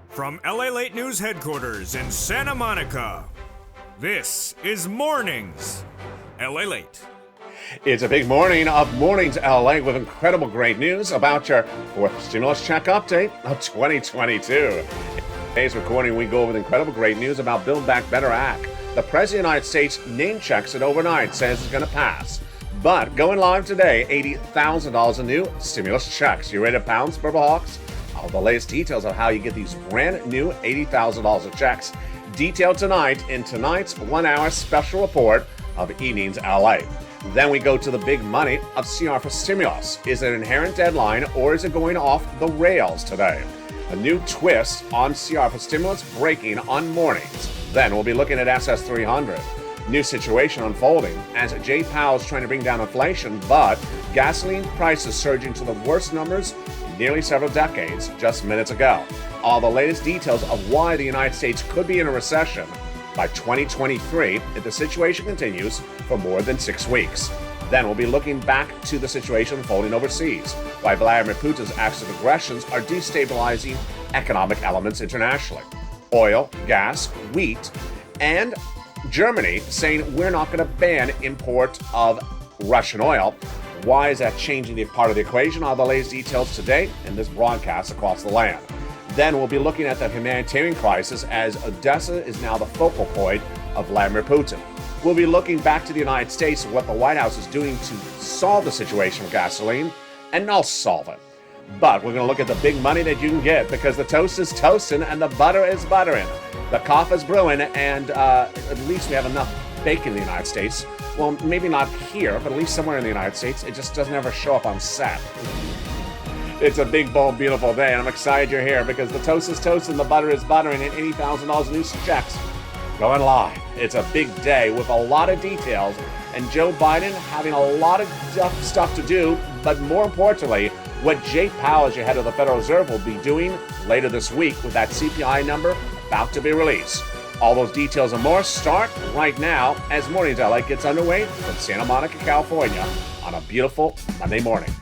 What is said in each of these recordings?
From LALATE News headquarters in Santa Monica, this is Mornings LALATE. It's a big morning of Mornings LA with incredible great news about your fourth stimulus check update of 2022. Today's recording, we go over the incredible great news about Build Back Better Act. The President of the United States name checks it overnight, says it's going to pass. But going live today, $80,000 in new stimulus checks. You ready to pounce, Purple Hawks? All the latest details of how you get these brand new $80,000 of checks detailed tonight in tonight's 1 hour special report of Evenings LA. Then we go to the big money of CR for stimulus. Is it an inherent deadline or is it going off the rails today? A new twist on CR for stimulus breaking on mornings. Then we'll be looking at SS 300. New situation unfolding as Jay Powell's trying to bring down inflation, but gasoline prices surging to the worst numbers in nearly several decades just minutes ago. All the latest details of why the United States could be in a recession by 2023 if the situation continues for more than 6 weeks. Then we'll be looking back to the situation unfolding overseas, why Vladimir Putin's acts of aggressions are destabilizing economic elements internationally. Oil, gas, wheat, and Germany saying we're not going to ban import of Russian oil. Why is that changing the part of the equation? All the latest details today in this broadcast across the land. Then we'll be looking at the humanitarian crisis as Odessa is now the focal point of Vladimir Putin. We'll be looking back to the United States and what the White House is doing to solve the situation with gasoline, and not solve it. But we're going to look at the big money that you can get because the toast is toasting and the butter is buttering. The coffee is brewing, and at least we have enough bacon in the United States. Well, maybe not here, but at least somewhere in the United States. It just doesn't ever show up on set. It's a big, bold, beautiful day, and I'm excited you're here because the toast is toasting, the butter is buttering, and $80,000 in new checks going live. It's a big day with a lot of details, and Joe Biden having a lot of stuff to do, but more importantly, what Jay Powell, as your head of the Federal Reserve, will be doing later this week with that CPI number about to be released. All those details and more start right now as Mornings LA gets underway from Santa Monica, California on a beautiful Monday morning.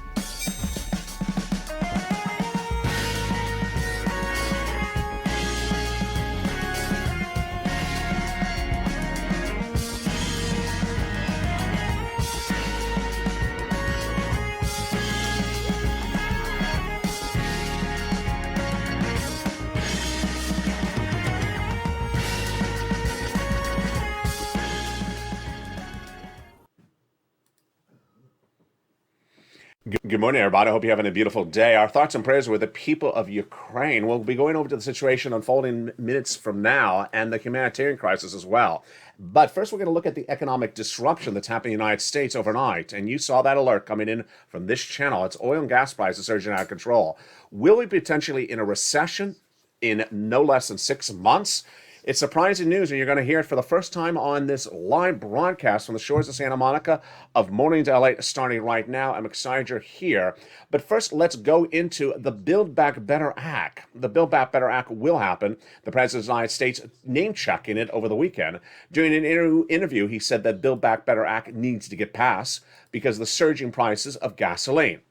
Good morning, everybody. I hope you're having a beautiful day. Our thoughts and prayers are with the people of Ukraine. We'll be going over to the situation unfolding minutes from now and the humanitarian crisis as well. But first, we're going to look at the economic disruption that's happening in the United States overnight. And you saw that alert coming in from this channel. It's oil and gas prices surging out of control. Will we be potentially in a recession in no less than 6 months? It's surprising news, and you're going to hear it for the first time on this live broadcast from the shores of Santa Monica of Mornings LA starting right now. I'm excited you're here. But first, let's go into the Build Back Better Act. The Build Back Better Act will happen. The President of the United States name-checking it over the weekend. During an interview, he said that Build Back Better Act needs to get passed because of the surging prices of gasoline.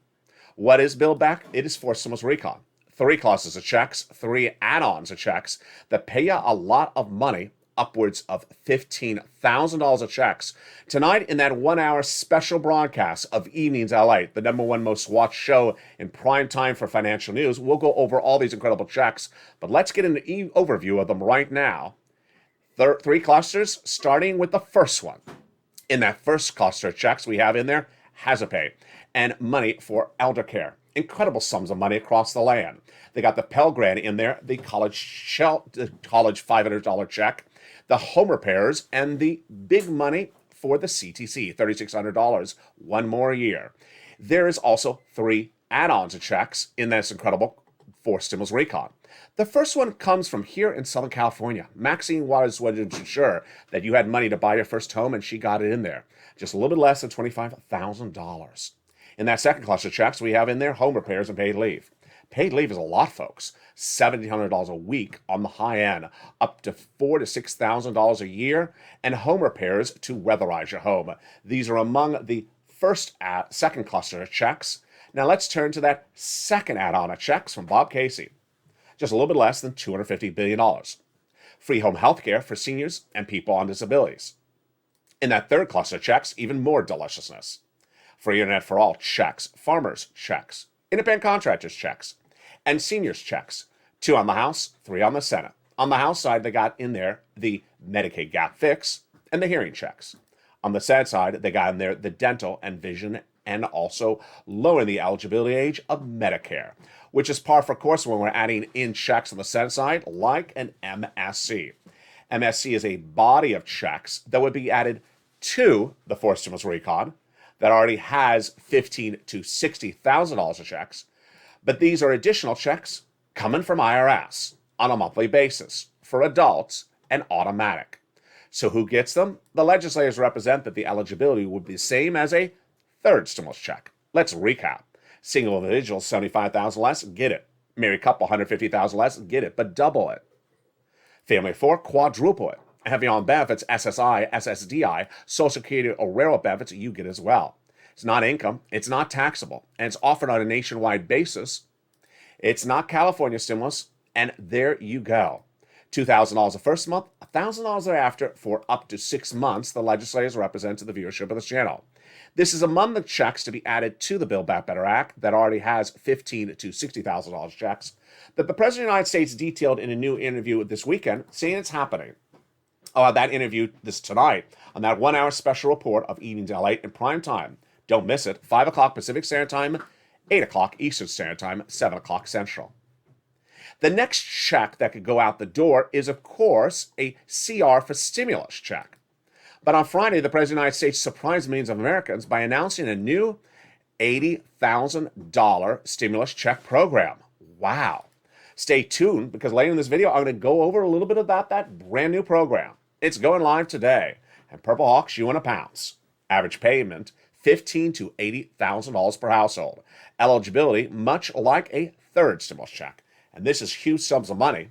What is Build Back? It is forced stimulus recon. 3 classes of checks, 3 add-ons of checks that pay you a lot of money, upwards of $15,000 of checks. Tonight, in that 1 hour special broadcast of Evenings LA, the #1 most watched show in prime time for financial news, we'll go over all these incredible checks, but let's get an overview of them right now. 3 clusters, starting with the first one. In that first cluster of checks, we have in there hazard pay and money for elder care. Incredible sums of money across the land. They got the Pell Grant in there, the college $500 check, the home repairs, and the big money for the CTC, $3,600, 1 more year. There is also 3 add-ons of checks in this incredible forced stimulus recon. The first one comes from here in Southern California. Maxine wanted to ensure that you had money to buy your first home, and she got it in there. Just a little bit less than $25,000. In that second cluster of checks, we have in there home repairs and paid leave. Paid leave is a lot, folks. $1,700 a week on the high end, up to $4,000 to $6,000 a year, and home repairs to weatherize your home. These are among the second cluster of checks. Now let's turn to that second add-on of checks from Bob Casey. just a little bit less than $250 billion. Free home health care for seniors and people on disabilities. In that third cluster of checks, even more deliciousness. Free internet for all checks, farmers checks, independent contractors checks, and seniors checks. 2 on the House, 3 on the Senate. On the House side, they got in there the Medicaid gap fix and the hearing checks. On the Senate side, they got in there the dental and vision and also lowering the eligibility age of Medicare, which is par for course when we're adding in checks on the Senate side, like an MSC. MSC is a body of checks that would be added to the fourth stimulus recon that already has $15,000 to $60,000 of checks, but these are additional checks coming from IRS on a monthly basis for adults and automatic. So who gets them? The legislators represent that the eligibility would be the same as a third stimulus check. Let's recap. Single individuals, $75,000 less, get it. Married couple, $150,000 less, get it, but double it. Family of 4, quadruple it. Heavy on benefits, SSI, SSDI, Social Security or railroad benefits, you get as well. It's not income, it's not taxable, and it's offered on a nationwide basis. It's not California stimulus, and there you go. $2,000 the first month, $1,000 thereafter for up to 6 months, the legislators represent to the viewership of this channel. This is among the checks to be added to the Build Back Better Act that already has $15,000 to $60,000 checks that the President of the United States detailed in a new interview this weekend, saying it's happening. That interview this tonight on that 1-hour special report of Evenings LALATE in prime time. Don't miss it. 5 o'clock Pacific Standard Time, 8 o'clock Eastern Standard Time, 7 o'clock Central. The next check that could go out the door is, of course, a CR for stimulus check. But on Friday, the President of the United States surprised millions of Americans by announcing a new $80,000 stimulus check program. Wow. Stay tuned, because later in this video, I'm going to go over a little bit about that brand new program. It's going live today, and Purple Hawks, you want to pounce. Average payment, $15,000 to $80,000 per household. Eligibility, much like a third stimulus check. And this is huge sums of money.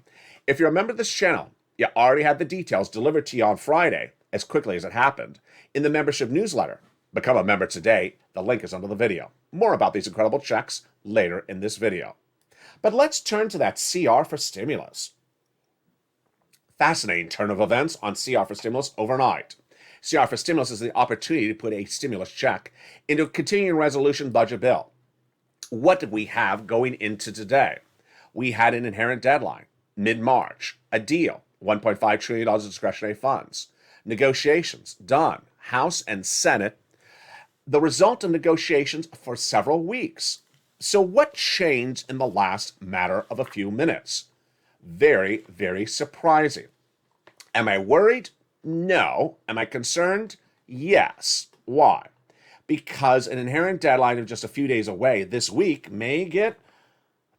If you're a member of this channel, you already had the details delivered to you on Friday, as quickly as it happened, in the membership newsletter. Become a member today. The link is under the video. More about these incredible checks later in this video. But let's turn to that CR for stimulus. Fascinating turn of events on CR for stimulus overnight. CR for stimulus is the opportunity to put a stimulus check into a continuing resolution budget bill. What did we have going into today? We had an inherent deadline, mid-March, a deal, $1.5 trillion of discretionary funds, negotiations done, House and Senate, the result of negotiations for several weeks. So what changed in the last matter of a few minutes? Very, very surprising. Am I worried? No. Am I concerned? Yes. Why? Because an inherent deadline of just a few days away this week may get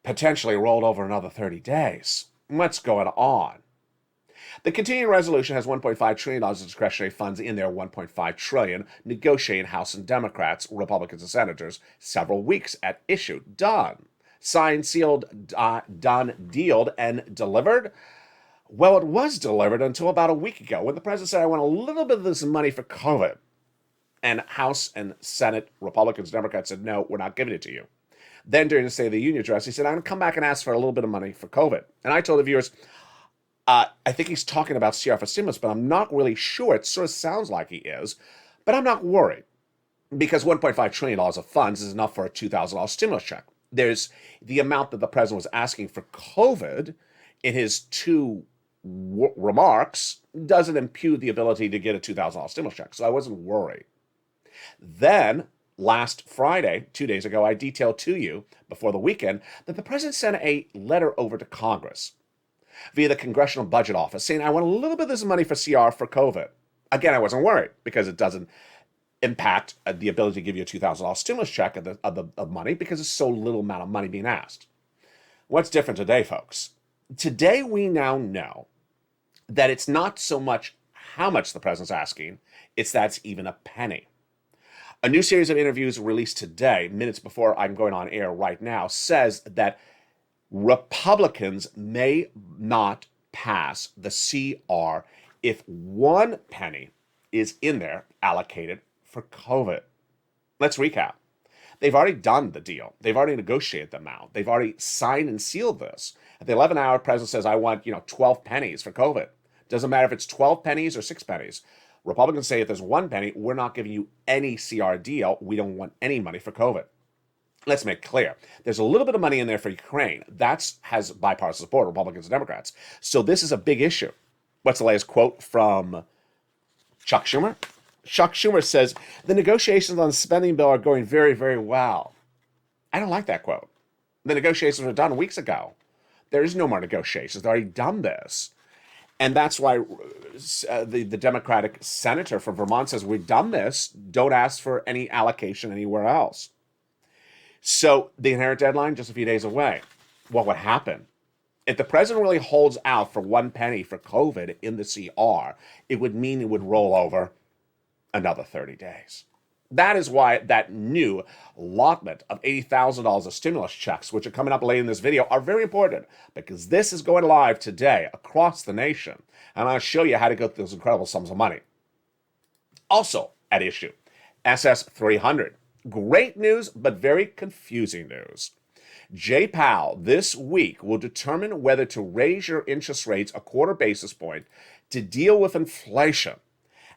potentially rolled over another 30 days. What's going on? The continuing resolution has $1.5 trillion of discretionary funds in there, $1.5 trillion, negotiating House and Democrats, Republicans and Senators, several weeks at issue. Done. Signed, sealed, done, dealed, and delivered? Well, it was delivered until about a week ago when the president said, I want a little bit of this money for COVID. And House and Senate, Republicans, Democrats said, no, we're not giving it to you. Then during the State of the Union address, he said, I'm going to come back and ask for a little bit of money for COVID. And I told the viewers, I think he's talking about CR for stimulus, but I'm not really sure. It sort of sounds like he is, but I'm not worried because $1.5 trillion of funds is enough for a $2,000 stimulus check. There's the amount that the president was asking for COVID in his two remarks doesn't impute the ability to get a $2,000 stimulus check, so I wasn't worried. Then last Friday, 2 days ago, I detailed to you before the weekend that the president sent a letter over to Congress via the Congressional Budget Office saying, I want a little bit of this money for CR for COVID. Again, I wasn't worried because it doesn't impact the ability to give you a $2,000 stimulus check of money because it's so little amount of money being asked. What's different today, folks? Today, we now know that it's not so much how much the president's asking, it's that it's even a penny. A new series of interviews released today, minutes before I'm going on air right now, says that Republicans may not pass the CR if 1 penny is in there allocated for COVID. Let's recap. They've already done the deal. They've already negotiated the amount. They've already signed and sealed this. At the 11 hour, president says, I want, 12 pennies for COVID. Doesn't matter if it's 12 pennies or 6 pennies. Republicans say if there's 1 penny, we're not giving you any CR deal. We don't want any money for COVID. Let's make clear. There's a little bit of money in there for Ukraine. That has bipartisan support, Republicans and Democrats. So this is a big issue. What's the latest quote from Chuck Schumer? Chuck Schumer says, the negotiations on the spending bill are going very, very well. I don't like that quote. The negotiations were done weeks ago. There is no more negotiations. They've already done this. And that's why the Democratic senator from Vermont says, we've done this. Don't ask for any allocation anywhere else. So the inherent deadline, just a few days away. What would happen? If the president really holds out for 1 penny for COVID in the CR, it would mean it would roll over another 30 days. That is why that new allotment of $80,000 of stimulus checks, which are coming up later in this video, are very important, because this is going live today across the nation. And I'll show you how to get those incredible sums of money. Also at issue, SS 300. Great news, but very confusing news. Jay Powell this week will determine whether to raise your interest rates a quarter basis point to deal with inflation.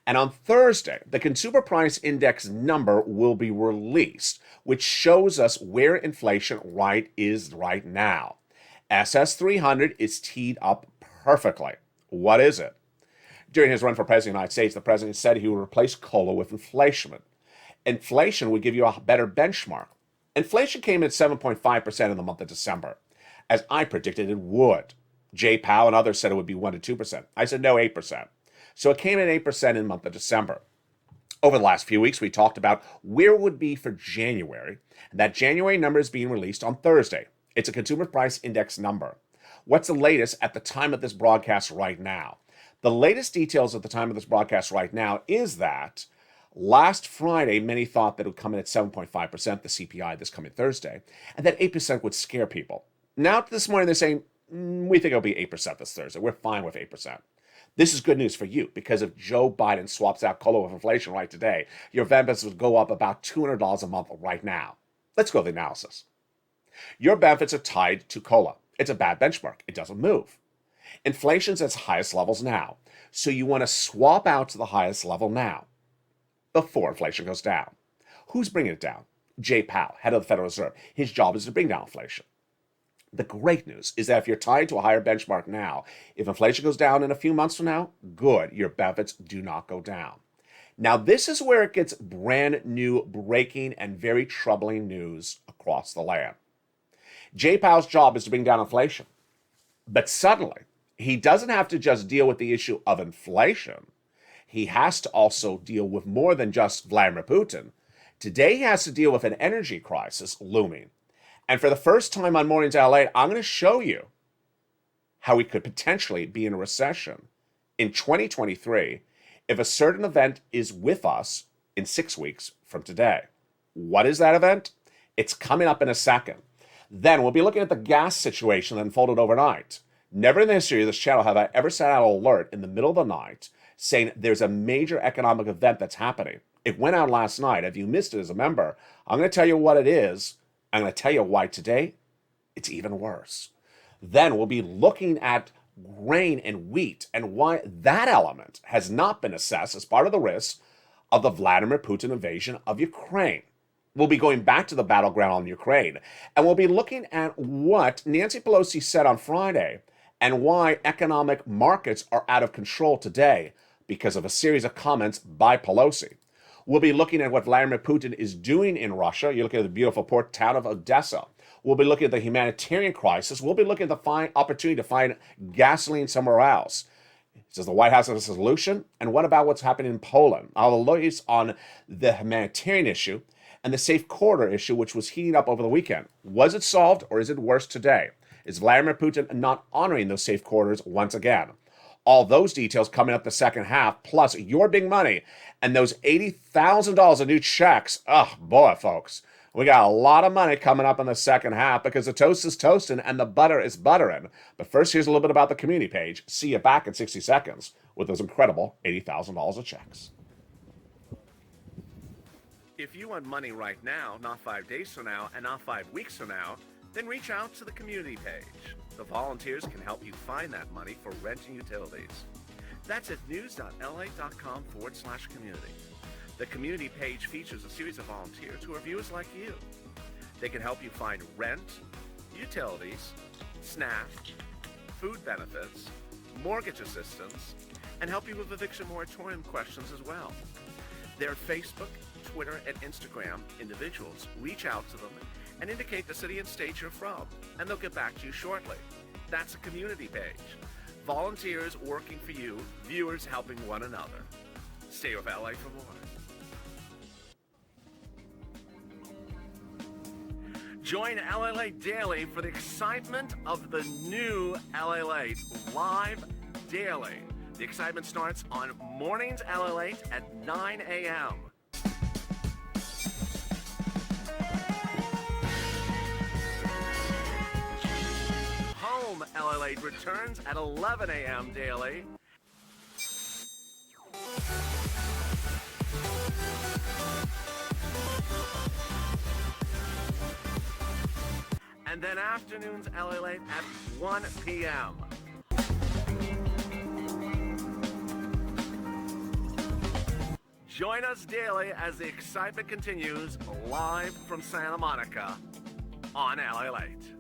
And on Thursday, the Consumer Price Index number will be released, which shows us where inflation is right now. SS 300 is teed up perfectly. What is it? During his run for president of the United States, the president said he would replace COLA with inflation. Inflation would give you a better benchmark. Inflation came in at 7.5% in the month of December, as I predicted it would. Jay Powell and others said it would be 1% to 2%. I said no, 8%. So it came in at 8% in the month of December. Over the last few weeks, we talked about where it would be for January. And that January number is being released on Thursday. It's a Consumer Price Index number. What's the latest at the time of this broadcast right now? The latest details at the time of this broadcast right now is that last Friday, many thought that it would come in at 7.5%, the CPI this coming Thursday, and that 8% would scare people. Now this morning they're saying, we think it'll be 8% this Thursday. We're fine with 8%. This is good news for you, because if Joe Biden swaps out COLA with inflation right today, your benefits would go up about $200 a month right now. Let's go to the analysis. Your benefits are tied to COLA. It's a bad benchmark. It doesn't move. Inflation's at its highest levels now, so you want to swap out to the highest level now, before inflation goes down. Who's bringing it down? Jay Powell, head of the Federal Reserve. His job is to bring down inflation. The great news is that if you're tied to a higher benchmark now, if inflation goes down in a few months from now, good, your benefits do not go down. Now, this is where it gets brand new, breaking, and very troubling news across the land. Jay Powell's job is to bring down inflation. But suddenly, he doesn't have to just deal with the issue of inflation. He has to also deal with more than just Vladimir Putin. Today, he has to deal with an energy crisis looming. And for the first time on Mornings LA, I'm going to show you how we could potentially be in a recession in 2023 if a certain event is with us in 6 weeks from today. What is that event? It's coming up in a second. Then we'll be looking at the gas situation that unfolded overnight. Never in the history of this channel have I ever sent out an alert in the middle of the night saying there's a major economic event that's happening. It went out last night. If you missed it as a member, I'm going to tell you what it is. I'm going to tell you why today it's even worse. Then we'll be looking at grain and wheat and why that element has not been assessed as part of the risk of the Vladimir Putin invasion of Ukraine. We'll be going back to the battleground on Ukraine, and we'll be looking at what Nancy Pelosi said on Friday and why economic markets are out of control today because of a series of comments by Pelosi. We'll be looking at what Vladimir Putin is doing in Russia. You're looking at the beautiful port town of Odessa. We'll be looking at the humanitarian crisis. We'll be looking at the fine opportunity to find gasoline somewhere else. Does the White House have a solution? And what about what's happening in Poland? I'll focus on the humanitarian issue and the safe corridor issue, which was heating up over the weekend. Was it solved, or is it worse today? Is Vladimir Putin not honoring those safe corridors once again? All those details coming up the second half, plus your big money and those $80,000 of new checks. Oh, boy, folks. We got a lot of money coming up in the second half because the toast is toasting and the butter is buttering. But first, here's a little bit about the community page. See you back in 60 seconds with those incredible $80,000 of checks. If you want money right now, not 5 days from now, and not 5 weeks from now, then reach out to the community page. The volunteers can help you find that money for rent and utilities. That's at news.la.com/community. The community page features a series of volunteers who are viewers like you. They can help you find rent, utilities, SNAP, food benefits, mortgage assistance, and help you with eviction moratorium questions as well. Their Facebook, Twitter, and Instagram individuals reach out to them and indicate the city and state you're from, and they'll get back to you shortly. That's a community page. Volunteers working for you, viewers helping one another. Stay with LA for more. Join LALATE Daily for the excitement of the new LALATE live daily. The excitement starts on Mornings LALATE at 9 a.m. Home LALATE returns at 11 a.m. daily. And then afternoons LALATE at 1 p.m. Join us daily as the excitement continues live from Santa Monica on LALATE.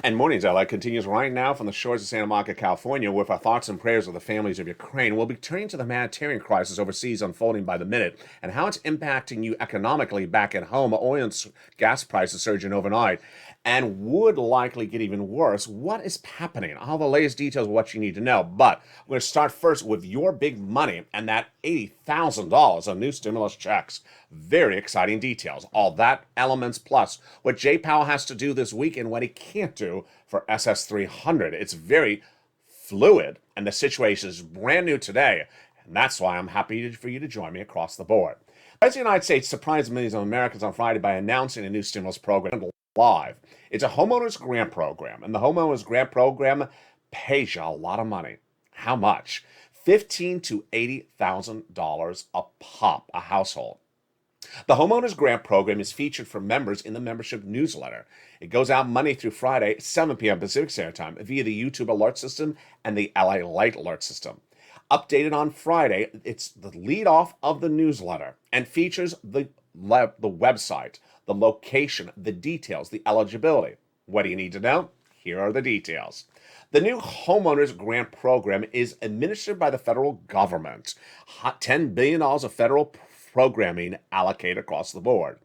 And Mornings LA continues right now from the shores of Santa Monica, California, with our thoughts and prayers of the families of Ukraine. We'll be turning to the humanitarian crisis overseas unfolding by the minute and how it's impacting you economically back at home. Oil and gas prices surging overnight and would likely get even worse. What is happening? All the latest details of what you need to know. But we're going to start first with your big money and that $80,000 on new stimulus checks. Very exciting details. All that elements plus what Jay Powell has to do this week and what he can't do for SS300. It's very fluid and the situation is brand new today. And that's why I'm happy for you to join me across the board. The President of the United States surprised millions of Americans on Friday by announcing a new stimulus program live. It's a homeowners grant program, and the homeowners grant program pays you a lot of money. How much? $15,000 to $80,000 a pop, a household. The homeowners grant program is featured for members in the membership newsletter. It goes out Monday through Friday, 7 p.m. Pacific Standard Time, via the YouTube alert system and the LALATE alert system. Updated on Friday, it's the lead off of the newsletter and features the website, the location, the details, the eligibility. What do you need to know? Here are the details. The new homeowners grant program is administered by the federal government. $10 billion of federal programming allocated across the board.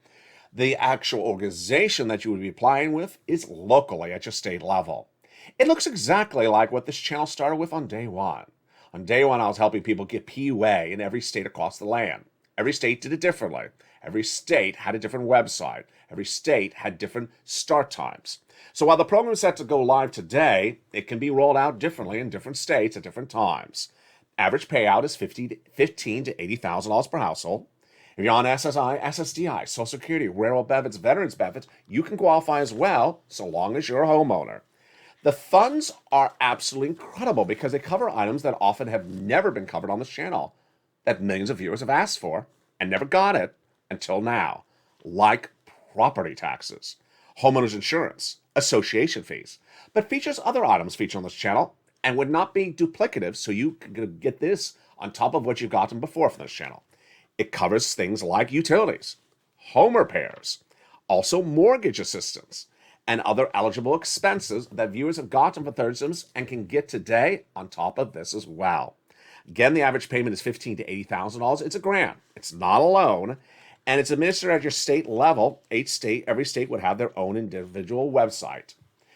The actual organization that you would be applying with is locally at your state level. It looks exactly like what this channel started with on day one. On day one, I was helping people get PUA in every state across the land. Every state did it differently. Every state had a different website. Every state had different start times. So while the program is set to go live today, it can be rolled out differently in different states at different times. Average payout is $15,000 to $80,000 per household. If you're on SSI, SSDI, Social Security, railroad benefits, veterans benefits, you can qualify as well, so long as you're a homeowner. The funds are absolutely incredible because they cover items that often have never been covered on this channel, that millions of viewers have asked for and never got it until now, like property taxes, homeowners insurance, association fees, but features other items featured on this channel and would not be duplicative, so you can get this on top of what you've gotten before from this channel. It covers things like utilities, home repairs, also mortgage assistance, and other eligible expenses that viewers have gotten for Thursdays and can get today on top of this as well. Again, the average payment is $15,000 to $80,000. It's a grant. It's not a loan. And it's administered at your state level. Every state would have their own individual website.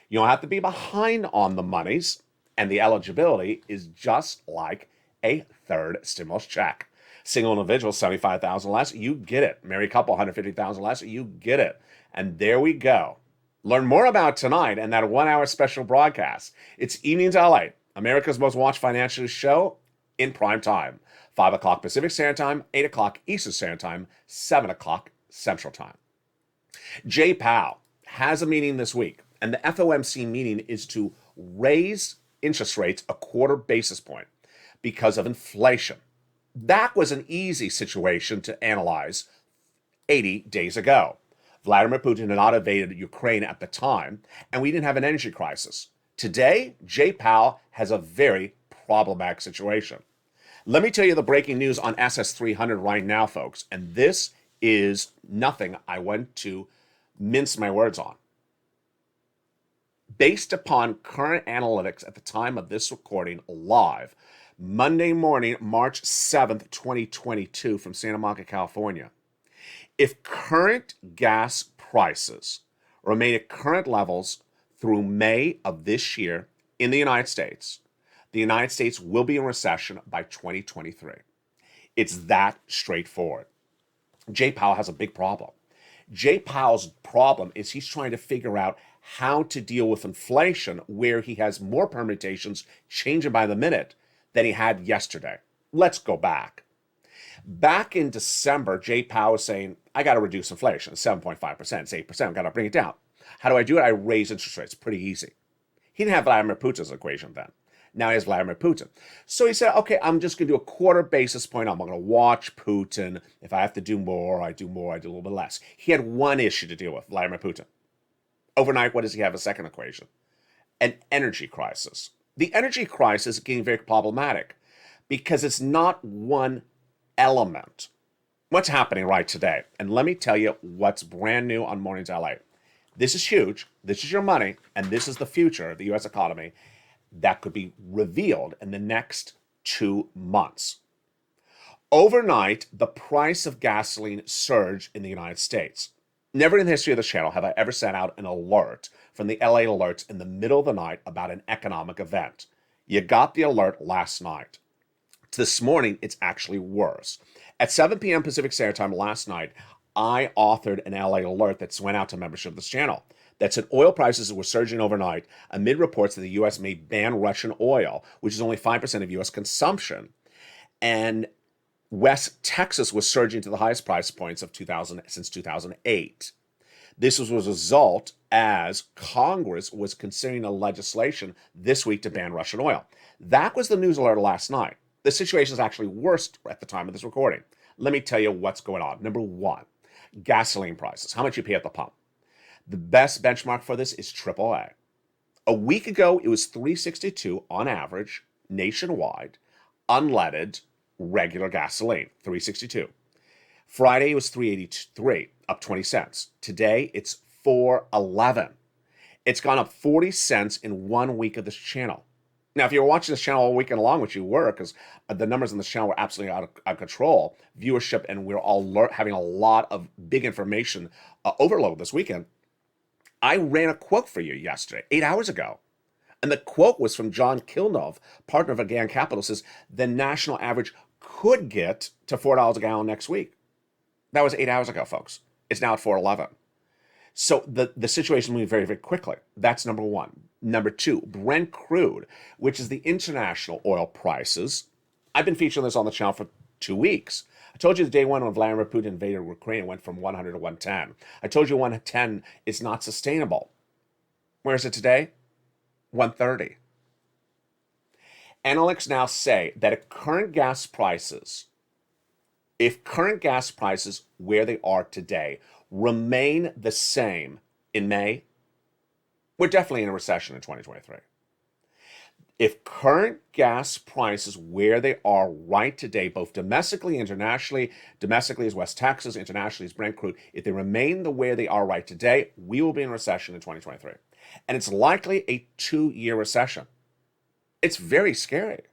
You don't have to be behind on the monies, and the eligibility is just like a third stimulus check. Single individual, $75,000 less, you get it. Married couple, $150,000 less, you get it. And there we go. Learn more about tonight and that 1-hour special broadcast. It's Evenings LA, America's most watched financial show in prime time. 5 o'clock Pacific Standard Time, 8 o'clock Eastern Standard Time, 7 o'clock Central Time. Jay Powell has a meeting this week, and the FOMC meeting is to raise interest rates a quarter basis point because of inflation. That was an easy situation to analyze 80 days ago. Vladimir Putin had not invaded Ukraine at the time, and we didn't have an energy crisis. Today, Jay Powell has a very problematic situation. Let me tell you the breaking news on SS300 right now, folks, and this is nothing I want to mince my words on. Based upon current analytics at the time of this recording live, Monday morning, March 7th, 2022, from Santa Monica, California, if current gas prices remain at current levels through May of this year in the United States will be in recession by 2023. It's that straightforward. Jay Powell has a big problem. Jay Powell's problem is he's trying to figure out how to deal with inflation where he has more permutations changing by the minute than he had yesterday. Let's go back. Back in December, Jay Powell was saying, I got to reduce inflation. It's 7.5%, it's 8%, got to bring it down. How do I do it? I raise interest rates. Pretty easy. He didn't have Vladimir Putin's equation then. Now he has Vladimir Putin. So he said, okay, I'm just going to do a quarter basis point. I'm going to watch Putin. If I have to do more, I do more. I do a little bit less. He had one issue to deal with, Vladimir Putin. Overnight, what does he have? A second equation. An energy crisis. The energy crisis is getting very problematic because it's not one element. What's happening right today? And let me tell you what's brand new on Mornings LA. This is huge. This is your money, and this is the future of the U.S. economy that could be revealed in the next 2 months. Overnight, the price of gasoline surged in the United States. Never in the history of this channel have I ever sent out an alert from the LA alerts in the middle of the night about an economic event. You got the alert last night. This morning, it's actually worse. At 7 p.m. Pacific Standard Time last night, I authored an LA alert that went out to membership of this channel that said oil prices were surging overnight amid reports that the U.S. may ban Russian oil, which is only 5% of U.S. consumption. And West Texas was surging to the highest price points of since 2008. This was a result as Congress was considering a legislation this week to ban Russian oil. That was the news alert last night. The situation is actually worse at the time of this recording. Let me tell you what's going on. Number one, gasoline prices. How much you pay at the pump? The best benchmark for this is AAA. A week ago, it was $3.62 on average nationwide, unleaded, regular gasoline, $3.62. Friday, it was $3.83, up 20 cents. Today, it's $4.11. It's gone up 40 cents in 1 week of this channel. Now, if you were watching this channel all weekend long, which you were, because the numbers on this channel were absolutely out of control, viewership, and we're all having a lot of big information overload this weekend, I ran a quote for you yesterday, 8 hours ago. And the quote was from John Kilnov, partner of Again Capital, says the national average could get to $4 a gallon next week. That was 8 hours ago, folks. It's now at $4.11. So the situation moved very, very quickly. That's number one. Number two, Brent crude, which is the international oil prices. I've been featuring this on the channel for 2 weeks. I told you the day one when Vladimir Putin invaded Ukraine went from 100 to 110. I told you 110 is not sustainable. Where is it today? 130. Analysts now say that if current gas prices where they are today remain the same in May, we're definitely in a recession in 2023. If current gas prices where they are right today, both domestically, internationally, domestically is West Texas, internationally is Brent crude, if they remain the way they are right today, we will be in a recession in 2023. And it's likely a 2-year recession. It's very scary.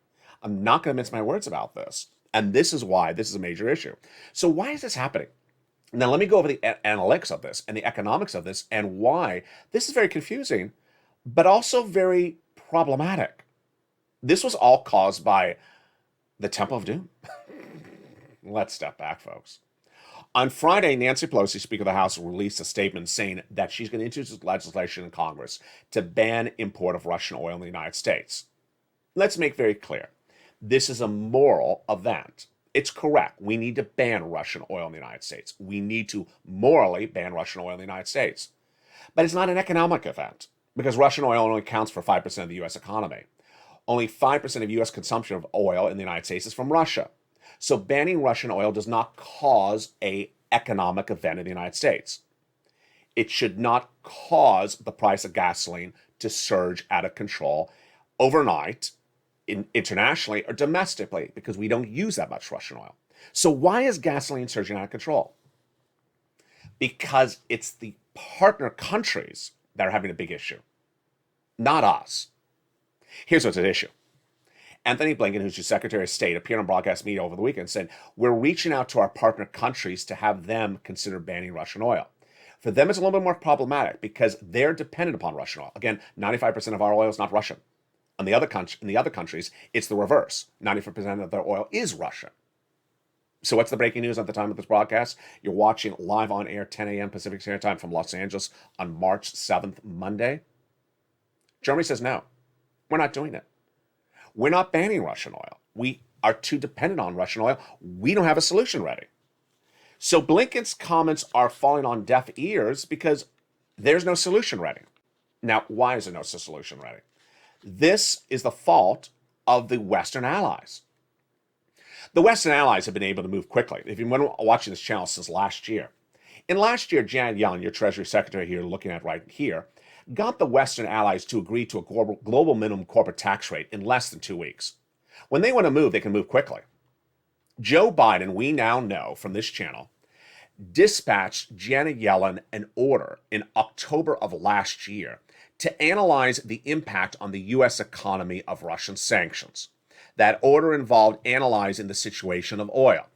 I'm not going to mince my words about this. And this is why this is a major issue. So why is this happening? Now, let me go over the analytics of this and the economics of this and why this is very confusing, but also very problematic. This was all caused by the Temple of Doom. Let's step back, folks. On Friday, Nancy Pelosi, Speaker of the House, released a statement saying that she's going to introduce legislation in Congress to ban import of Russian oil in the United States. Let's make very clear. This is a moral event. It's correct. We need to ban Russian oil in the United States. We need to morally ban Russian oil in the United States. But it's not an economic event because Russian oil only accounts for 5% of the U.S. economy. Only 5% of U.S. consumption of oil in the United States is from Russia. So banning Russian oil does not cause an economic event in the United States. It should not cause the price of gasoline to surge out of control overnight, internationally or domestically, because we don't use that much Russian oil. So why is gasoline surging out of control? Because it's the partner countries that are having a big issue, not us. Here's what's at issue. Anthony Blinken, who's your Secretary of State, appeared on broadcast media over the weekend and said, we're reaching out to our partner countries to have them consider banning Russian oil. For them, it's a little bit more problematic because they're dependent upon Russian oil. Again, 95% of our oil is not Russian. In the other countries, it's the reverse. 95% of their oil is Russian. So what's the breaking news at the time of this broadcast? You're watching live on air, 10 a.m. Pacific Standard Time from Los Angeles on March 7th, Monday. Germany says no, we're not doing it. We're not banning Russian oil. We are too dependent on Russian oil. We don't have a solution ready. So Blinken's comments are falling on deaf ears because there's no solution ready. Now, why is there no solution ready? This is the fault of the Western allies. The Western allies have been able to move quickly. If you've been watching this channel since last year. In last year, Janet Yellen, your Treasury Secretary here, looking at right here, got the Western allies to agree to a global minimum corporate tax rate in less than 2 weeks. When they want to move, they can move quickly. Joe Biden, we now know from this channel, dispatched Janet Yellen an order in October of last year to analyze the impact on the U.S. economy of Russian sanctions. That order involved analyzing the situation of oil.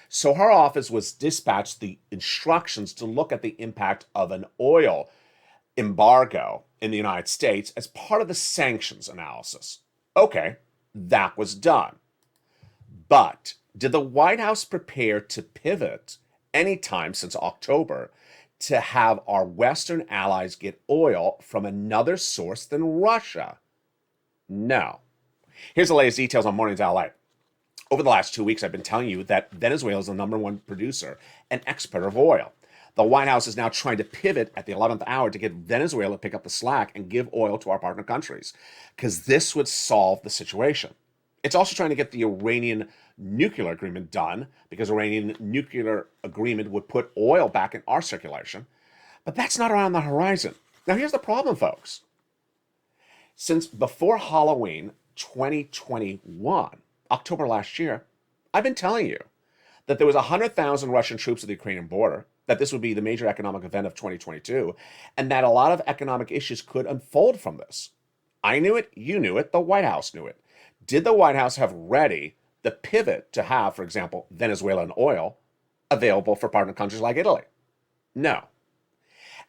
So her office was dispatched the instructions to look at the impact of an oil embargo in the United States as part of the sanctions analysis. Okay, that was done. But did the White House prepare to pivot anytime since October to have our Western allies get oil from another source than Russia? No. Here's the latest details on Mornings LA. Over the last 2 weeks, I've been telling you that Venezuela is the #1 producer and exporter of oil. The White House is now trying to pivot at the 11th hour to get Venezuela to pick up the slack and give oil to our partner countries, because this would solve the situation. It's also trying to get the Iranian nuclear agreement done, because Iranian nuclear agreement would put oil back in our circulation. But that's not around the horizon. Now, here's the problem, folks. Since before Halloween 2021, October last year, I've been telling you that there was 100,000 Russian troops at the Ukrainian border, that this would be the major economic event of 2022, and that a lot of economic issues could unfold from this. I knew it, you knew it, the White House knew it. Did the White House have ready the pivot to have, for example, Venezuelan oil available for partner countries like Italy? No.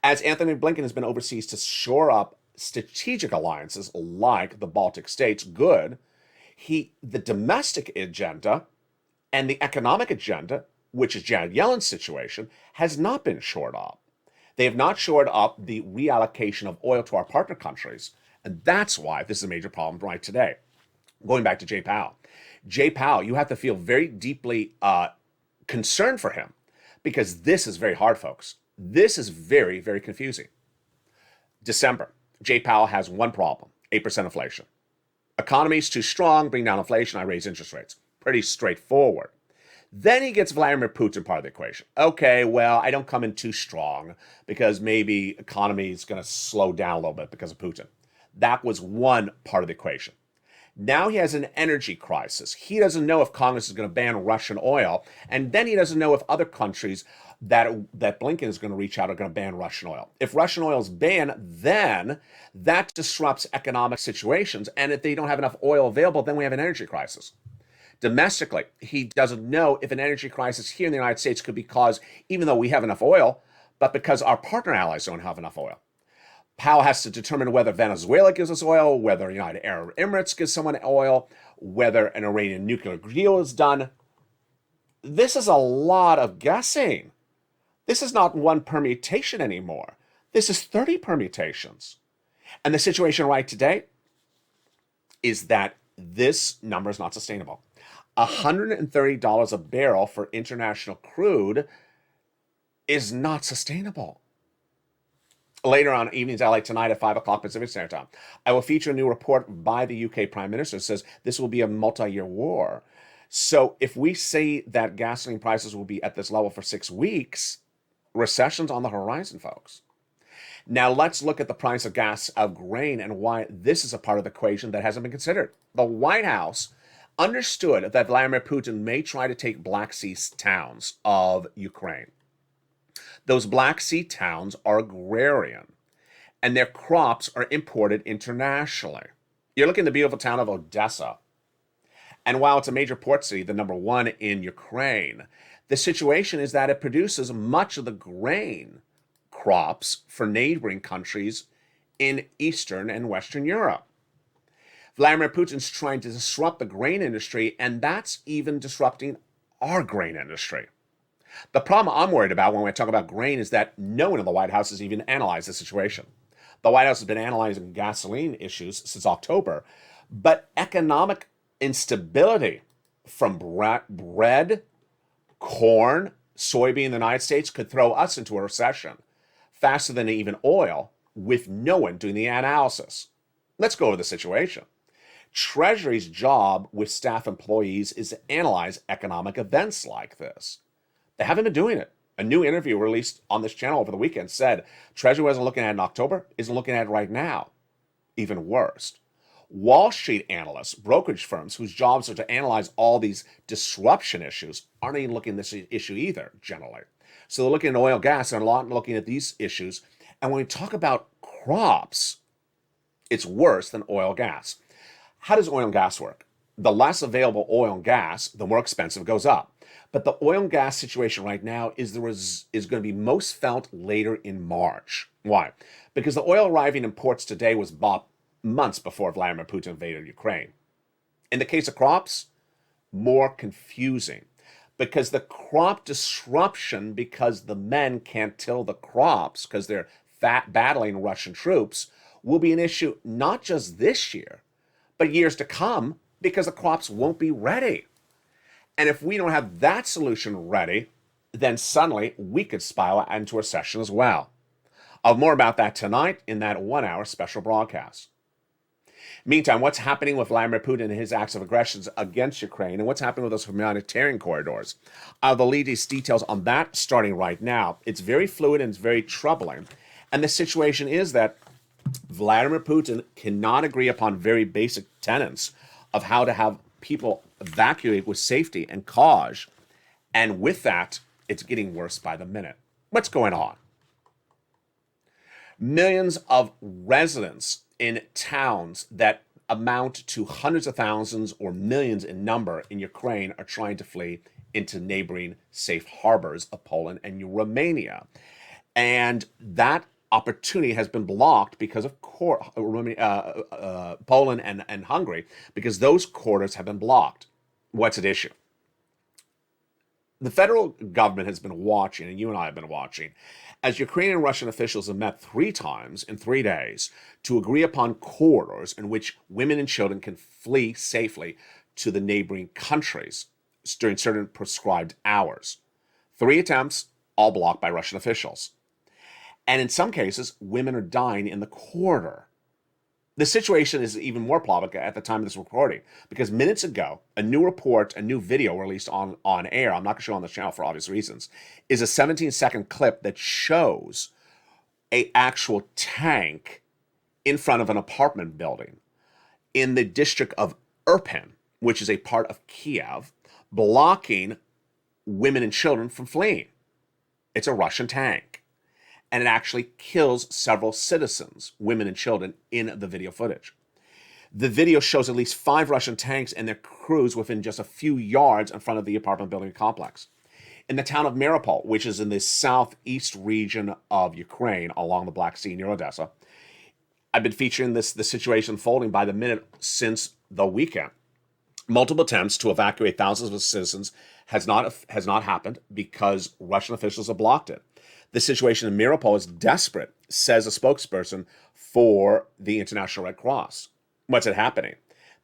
As Anthony Blinken has been overseas to shore up strategic alliances like the Baltic states, good, the domestic agenda and the economic agenda, which is Janet Yellen's situation, has not been shored up. They have not shored up the reallocation of oil to our partner countries, and that's why this is a major problem right today. Going back to Jay Powell. Jay Powell, you have to feel very deeply concerned for him, because this is very hard, folks. This is very, very confusing. December, Jay Powell has one problem, 8% inflation. Economy's too strong, bring down inflation, I raise interest rates. Pretty straightforward. Then he gets Vladimir Putin part of the equation. Okay, well, I don't come in too strong because maybe economy is going to slow down a little bit because of Putin. That was one part of the equation. Now he has an energy crisis. He doesn't know if Congress is going to ban Russian oil, and then he doesn't know if other countries that Blinken is going to reach out are going to ban Russian oil. If Russian oil is banned, then that disrupts economic situations, and if they don't have enough oil available, then we have an energy crisis. Domestically, he doesn't know if an energy crisis here in the United States could be caused, even though we have enough oil, but because our partner allies don't have enough oil. Powell has to determine whether Venezuela gives us oil, whether United Arab Emirates gives someone oil, whether an Iranian nuclear deal is done. This is a lot of guessing. This is not one permutation anymore. This is 30 permutations. And the situation right today is that this number is not sustainable. $130 a barrel for international crude is not sustainable. Later on Evenings LA tonight at 5 o'clock Pacific Standard Time, I will feature a new report by the UK Prime Minister that says this will be a multi-year war. So if we say that gasoline prices will be at this level for 6 weeks, recession's on the horizon, folks. Now let's look at the price of gas, of grain, and why this is a part of the equation that hasn't been considered. The White House understood that Vladimir Putin may try to take Black Sea towns of Ukraine. Those Black Sea towns are agrarian, and their crops are imported internationally. You're looking at the beautiful town of Odessa. And while it's a major port city, the number one in Ukraine, the situation is that it produces much of the grain crops for neighboring countries in Eastern and Western Europe. Vladimir Putin's trying to disrupt the grain industry, and that's even disrupting our grain industry. The problem I'm worried about when we talk about grain is that no one in the White House has even analyzed the situation. The White House has been analyzing gasoline issues since October, but economic instability from bread, corn, soybean in the United States could throw us into a recession faster than even oil, with no one doing the analysis. Let's go over the situation. Treasury's job with staff employees is to analyze economic events like this. They haven't been doing it. A new interview released on this channel over the weekend said Treasury wasn't looking at it in October, isn't looking at it right now. Even worse. Wall Street analysts, brokerage firms whose jobs are to analyze all these disruption issues, aren't even looking at this issue either, generally. So they're looking at oil, gas, and a lot looking at these issues. And when we talk about crops, it's worse than oil, gas. How does oil and gas work? The less available oil and gas, the more expensive it goes up. But the oil and gas situation right now is going to be most felt later in March. Why? Because the oil arriving in ports today was bought months before Vladimir Putin invaded Ukraine. In the case of crops, more confusing. Because the crop disruption, because the men can't till the crops because they're battling Russian troops, will be an issue not just this year, but years to come, because the crops won't be ready. And if we don't have that solution ready, then suddenly we could spiral into a recession as well. I'll have more about that tonight in that 1-hour special broadcast. Meantime, what's happening with Vladimir Putin and his acts of aggressions against Ukraine, and what's happening with those humanitarian corridors? The latest details on that starting right now. It's very fluid and it's very troubling. And the situation is that Vladimir Putin cannot agree upon very basic tenets of how to have people evacuate with safety and cause. And with that, it's getting worse by the minute. What's going on? Millions of residents in towns that amount to hundreds of thousands or millions in number in Ukraine are trying to flee into neighboring safe harbors of Poland and Romania. And that opportunity has been blocked because of Poland and Hungary, because those corridors have been blocked. What's at issue? The federal government has been watching, and you and I have been watching, as Ukrainian and Russian officials have met 3 times in 3 days to agree upon corridors in which women and children can flee safely to the neighboring countries during certain prescribed hours. 3 attempts, all blocked by Russian officials. And in some cases, women are dying in the corridor. The situation is even more problematic at the time of this recording, because minutes ago, a new report, a new video released on air, I'm not going to show on the channel for obvious reasons, is a 17-second clip that shows an actual tank in front of an apartment building in the district of Irpin, which is a part of Kiev, blocking women and children from fleeing. It's a Russian tank. And it actually kills several citizens, women and children, in the video footage. The video shows at least 5 Russian tanks and their crews within just a few yards in front of the apartment building complex. In the town of Mariupol, which is in the southeast region of Ukraine along the Black Sea near Odessa, I've been featuring the situation unfolding by the minute since the weekend. Multiple attempts to evacuate thousands of citizens has not happened because Russian officials have blocked it. The situation in Mariupol is desperate, says a spokesperson for the International Red Cross. What's it happening?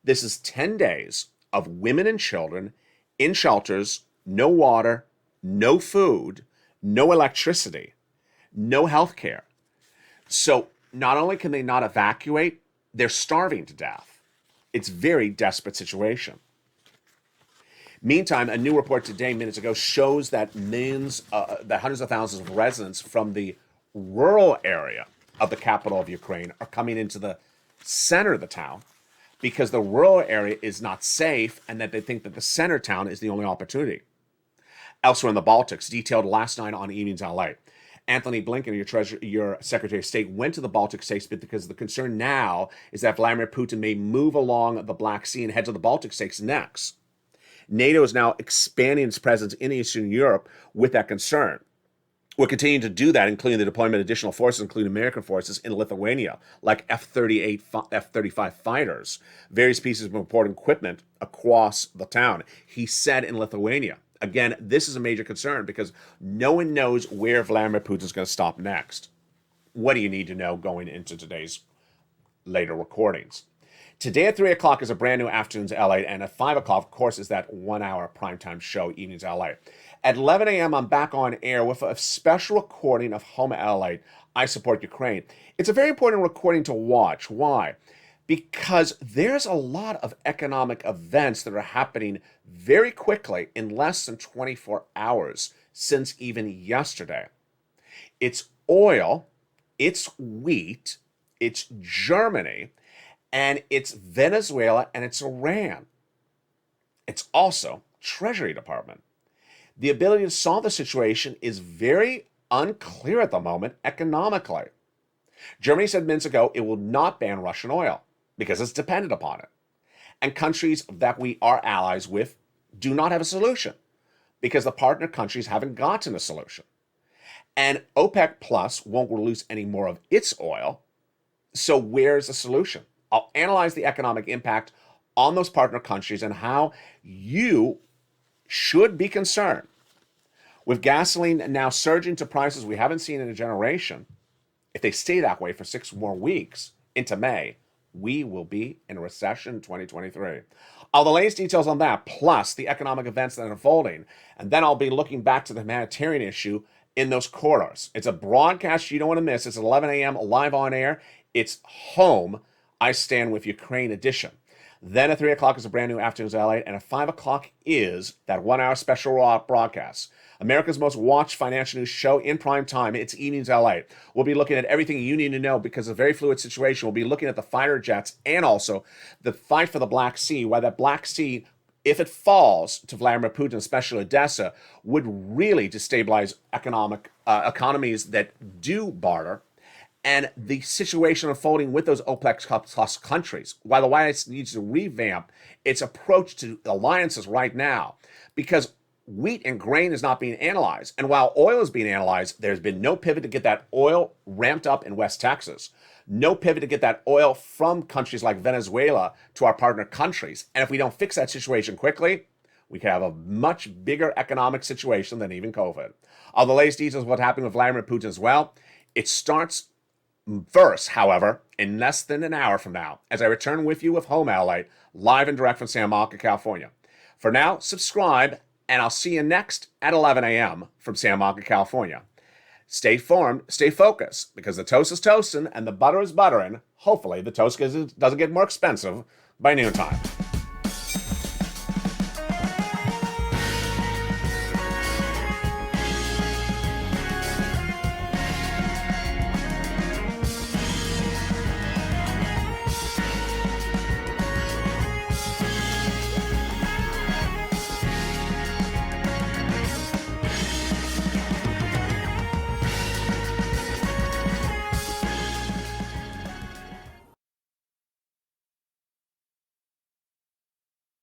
This is 10 days of women and children in shelters, no water, no food, no electricity, no health care. So not only can they not evacuate, they're starving to death. It's a very desperate situation. Meantime, a new report today, minutes ago, shows that that hundreds of thousands of residents from the rural area of the capital of Ukraine are coming into the center of the town because the rural area is not safe and that they think that the center town is the only opportunity. Elsewhere in the Baltics, detailed last night on Evenings LA, Anthony Blinken, your Secretary of State, went to the Baltic states because the concern now is that Vladimir Putin may move along the Black Sea and head to the Baltic states next. NATO is now expanding its presence in Eastern Europe with that concern. We're continuing to do that, including the deployment of additional forces, including American forces in Lithuania, like F-38, F-35 fighters, various pieces of important equipment across the town. He said in Lithuania. Again, this is a major concern because no one knows where Vladimir Putin is going to stop next. What do you need to know going into today's later recordings? Today at 3 o'clock is a brand new Afternoons LA, and at 5 o'clock, of course, is that 1 hour primetime show, Evenings LA. At 11 a.m., I'm back on air with a special recording of Home LA, I Support Ukraine. It's a very important recording to watch. Why? Because there's a lot of economic events that are happening very quickly in less than 24 hours since even yesterday. It's oil, it's wheat, it's Germany, and it's Venezuela, and it's Iran. It's also Treasury Department. The ability to solve the situation is very unclear at the moment economically. Germany said minutes ago it will not ban Russian oil because it's dependent upon it. And countries that we are allies with do not have a solution because the partner countries haven't gotten a solution. And OPEC Plus won't release any more of its oil. So where's the solution? I'll analyze the economic impact on those partner countries and how you should be concerned. With gasoline now surging to prices we haven't seen in a generation, if they stay that way for 6 more weeks into May, we will be in a recession in 2023. All the latest details on that, plus the economic events that are unfolding, and then I'll be looking back to the humanitarian issue in those corridors. It's a broadcast you don't want to miss. It's 11 a.m. live on air. It's Home, I Stand With Ukraine edition. Then at 3 o'clock is a brand new Afternoons LA, and at 5 o'clock is that 1 hour special broadcast. America's most watched financial news show in prime time. It's Evenings LA. We'll be looking at everything you need to know because of a very fluid situation. We'll be looking at the fighter jets and also the fight for the Black Sea, why that Black Sea, if it falls to Vladimir Putin, especially Odessa, would really destabilize economies that do barter, and the situation unfolding with those OPEC plus countries. Why the White House needs to revamp its approach to alliances right now, because wheat and grain is not being analyzed. And while oil is being analyzed, there's been no pivot to get that oil ramped up in West Texas. No pivot to get that oil from countries like Venezuela to our partner countries. And if we don't fix that situation quickly, we could have a much bigger economic situation than even COVID. All the latest details of what happened with Vladimir Putin as well. It starts first, however, in less than an hour from now, as I return with you with Home LA, live and direct from Santa Monica, California. For now, subscribe, and I'll see you next at 11 a.m. from Santa Monica, California. Stay informed, stay focused, because the toast is toasting and the butter is buttering. Hopefully, the toast doesn't get more expensive by noontime.